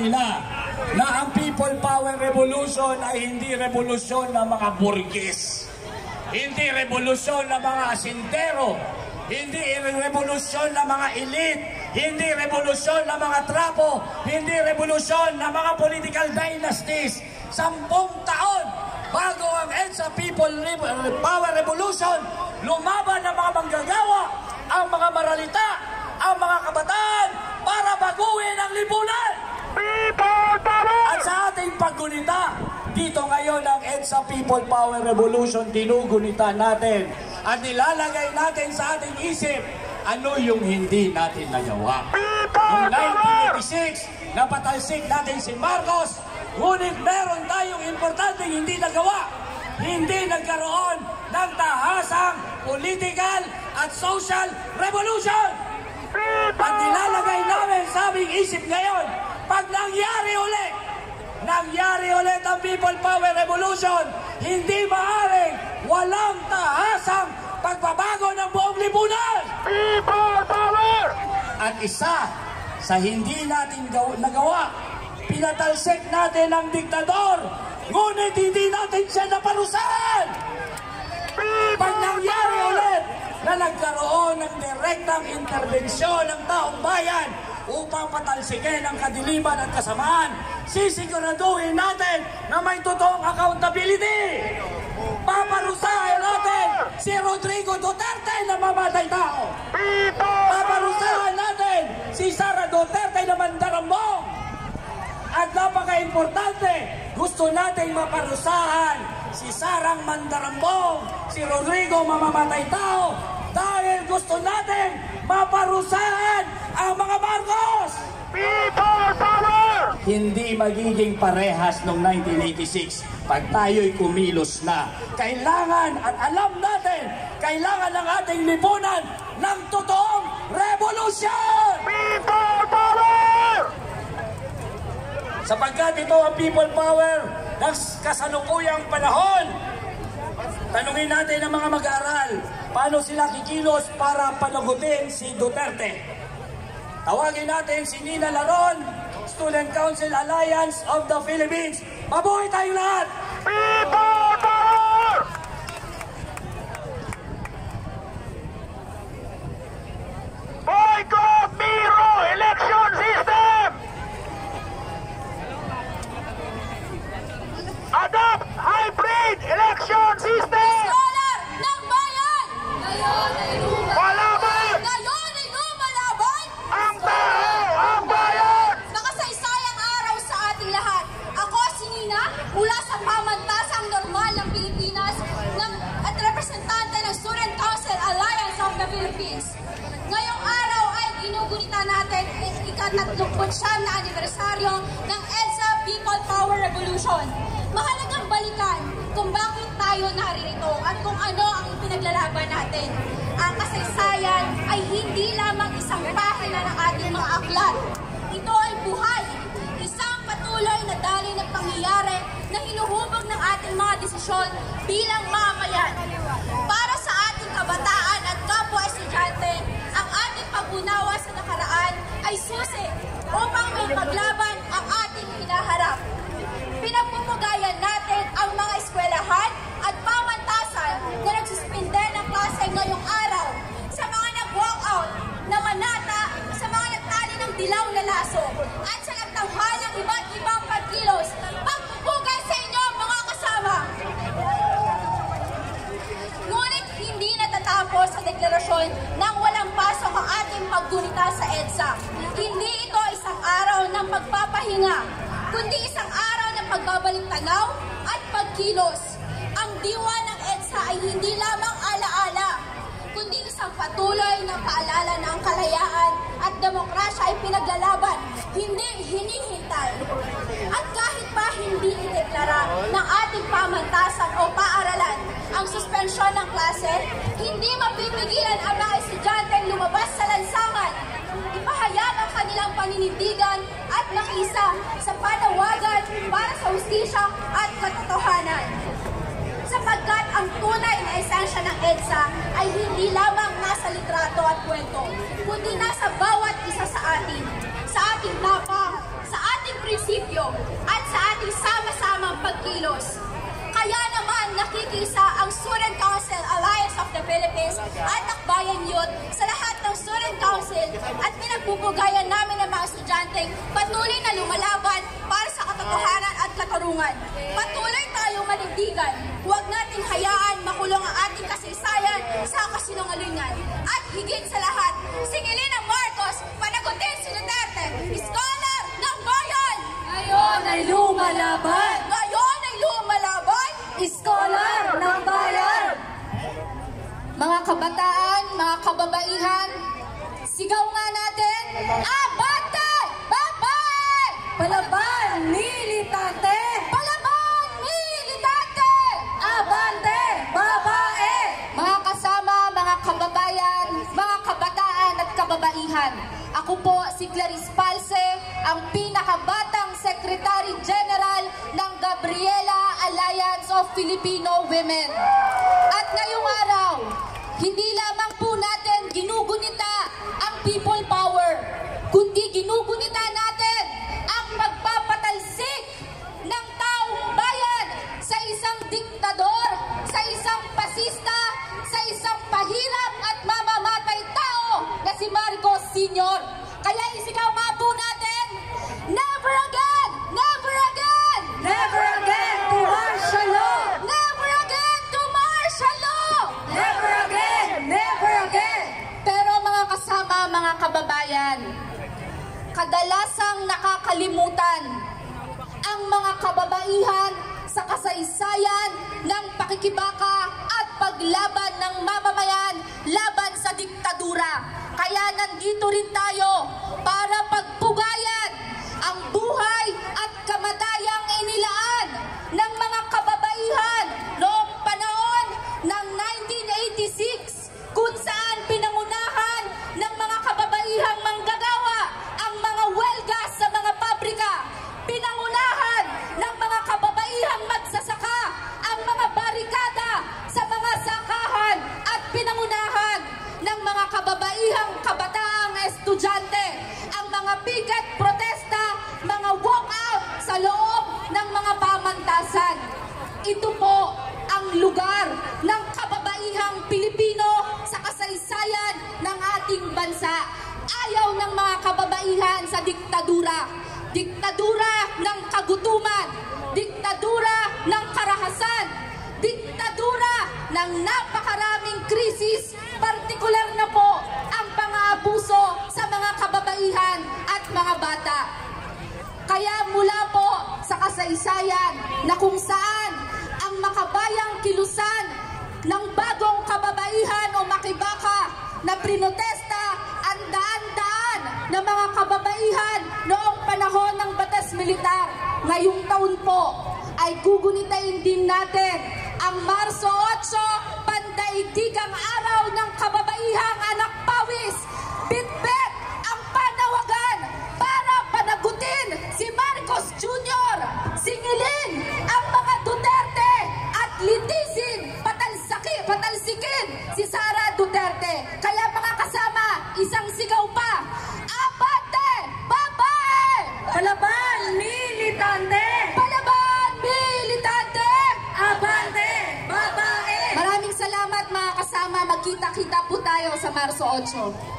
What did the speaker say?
nila na ang People Power Revolution ay hindi revolusyon ng mga burgess, hindi revolusyon ng mga asintero, hindi revolusyon ng mga elite, hindi revolusyon ng mga trapo, hindi revolusyon ng mga political dynasties. 10 taon bago ang EDSA People Power Revolution, lumaban ng mga manggagawa, ang mga maralita, ang mga kabataan para baguhin ang lipunan. At sa ating paggunita, dito ngayon ang EDSA People Power Revolution, tinugunita natin at nilalagay natin sa ating isip ano yung hindi natin nagawa. Noong 1986, napatalsik natin si Marcos, ngunit meron tayong importanteng hindi nagawa. Hindi nagkaroon ng tahasang political at social revolution. At nilalagay namin sa aming isip ngayon, pag nangyari ulit ang People Power Revolution, hindi maaaring walang tahasang pagbabago ng buong lipunan. People Power! At isa sa hindi natin nagawa, pinatalsik natin ang diktador, ngunit hindi natin siya naparusahan. Pag nangyari ulit na nagkaroon ng direktang interbensyon ng taong bayan upang patalsikin ang kadiliman at kasamaan, sisiguraduhin natin na may totoong accountability. Paparusahan natin si Rodrigo Duterte na mamatay tao. Paparusahan natin si Sara Duterte na mandarambong. At napaka-importante, gusto nating maparusahan si Sarang mandarambong, si Rodrigo mamamatay tao, dahil gusto natin maparusahan ang mga Marcos! People Power! Hindi magiging parehas noong 1986 pag tayo'y kumilos na. Kailangan at alam natin, kailangan ng ating lipunan ng totoong revolution! People Power! Sapagkat ito ang People Power ng kasalukuyang panahon. Tanungin natin ang mga mag-aaral, paano sila kikilos para panagutin si Duterte. Tawagin natin si Nina Laron, Student Council Alliance of the Philippines. Mabuhay tayong lahat! People Power! Boycott Miro Election System! Adopt Hybrid Election System! Scholar ng bayan! Ngayon ay lumalaban! Ngayon ay lumalaban! Ang tao, ang bayan! Makasaysayang araw sa ating lahat. Ako si Nina, mula sa pamantasang normal ng Pilipinas at representante ng Student Council Alliance of the Philippines. Ngayong araw ay ginugunita natin ang ika-39 na anibersaryo ng EDSA People Power Revolution. Mahalagang balikan kung bakit tayo naririto at kung ano ang ipinaglalaban natin. Ang kasaysayan ay hindi lamang isang pahina ng ating mga aklat. Ito ay buhay, isang patuloy na daloy ng pangyayari na hinuhubog ng ating mga desisyon bilang mamayan. Para sa ating kabataan at kapwa estudyante, ang ating pag-unawa sa nakaraan ay susi upang may paglaban ang ating hinaharap. Pinagpupagayan natin ang mga eskwelahan at pamantasan na nagsuspinde ng klase ngayong araw, sa mga nag-walkout na manata, sa mga nagtali ng dilaw na laso, at sa nagtanghal ng iba't ibang pagkilos. Pagpupugay sa inyo, mga kasama! Ngunit hindi natatapos sa deklarasyon nang walang pasok ang ating paggunita sa EDSA. Hindi ito isang araw ng pagpapahinga, kundi isang araw ng pagbabalik tanaw at pagkilos. Ang diwa ng EDSA ay hindi lamang alaala, kundi isang patuloy na paalala na ang kalayaan at demokrasya ay pinaglalaban, hindi hinihintay. At kahit pa hindi ideklara ng ating pamantasan o paaralan ang suspensyon ng klase, hindi mapipigilan ang mga estudyanteng lumabas sa lansangan, ipahayag ang kanilang paninindigan at makisa sa panawagan para sa hustisya at katotohanan. Sapagkat ang tunay na esensya ng EDSA ay hindi lamang nasa litrato at kwento, kundi nasa bawat isa sa atin, sa ating tapang, sa ating prinsipyo, hustisya ang Student Council Alliance of the Philippines at Akbayan Youth sa lahat ng Student Council at pinagbubugayan namin ng mga estudyanteng patuloy na lumalaban para sa katotohanan at katarungan. Patuloy tayong manindigan. Huwag nating hayaan makulong ang ating kasaysayan sa kasinungalingan. At higit sa lahat, singilin ang Marcos, panagutin si Duterte, scholar ng bayan! Ngayon ay lumalaban! Ngayon ay lumalaban! Scholar ng bayan! Mga kabataan, mga kababaihan, sigaw nga natin, Abante! Babae! Palaban, militante! Palaban! Militante! Abante, babae! Mga kasama, mga kababayan, mga kabataan at kababaihan, ako po si Clarice Palce, ang pinakabatang Secretary General ng Gabriela Alliance of Filipino Women. At ngayong araw, hindi lamang po natin ginugunita ang people power, kundi ginugunita natin ang magpapatalsik ng taong bayan sa isang diktador, sa isang pasista, sa isang pahirap at mamamatay tao na si Marcos Sr. Kaya isigaw nga po natin, never again! Never again! Never again to martial law! Never again to martial law! Never again! Never again! Pero mga kasama, mga kababayan, kadalasang nakakalimutan ang mga kababaihan sa kasaysayan ng pakikibaka at paglaban ng mamamayan laban sa diktadura. Kaya nandito rin tayo para pagpugayan ang buhay at kamatayang inilaan ng mga kababaihan noong panahon ng 1986 kung saan pinangunahan ng mga kababaihang manggagawa ang mga welga sa mga pabrika. Pinangunahan ng mga kababaihang magsasaka ang mga barikada sa mga sakahan at pinangunahan ng mga kababaihang kabataang estudyante ang mga picket protesta, mga walkout sa loob ng mga pamantasan. Ito po ang lugar ng kababaihang Pilipino sa kasaysayan ng ating bansa. Ayaw ng mga kababaihan sa diktadura. Diktadura ng kagutuman, diktadura ng karahasan, diktadura ng napakaraming krisis, partikular na po ang pang-aabuso sa mga kababaihan at mga bata. Kaya mula po sa kasaysayan na kung saan ang makabayang kilusan ng bagong kababaihan o makibaka na prinotesta ang daan-daan ng mga kababaihan noong panahon ng batas militar. Ngayong taon po ay gugunitain din natin ang Marso 8, pandaigdigang araw ng kababaihang anak pawis. Bitbit ang panawagan para panagutin si Marcos Jr. Singilin ang mga Duterte at litisin, patalsikin si Sara Duterte. Kaya mga kasama, isang sigaw pa, Abante! Babae! Palaban, militante! Palaban! Militante! Abante, babae! Maraming salamat mga kasama. Magkita-kita po tayo sa Marso 8.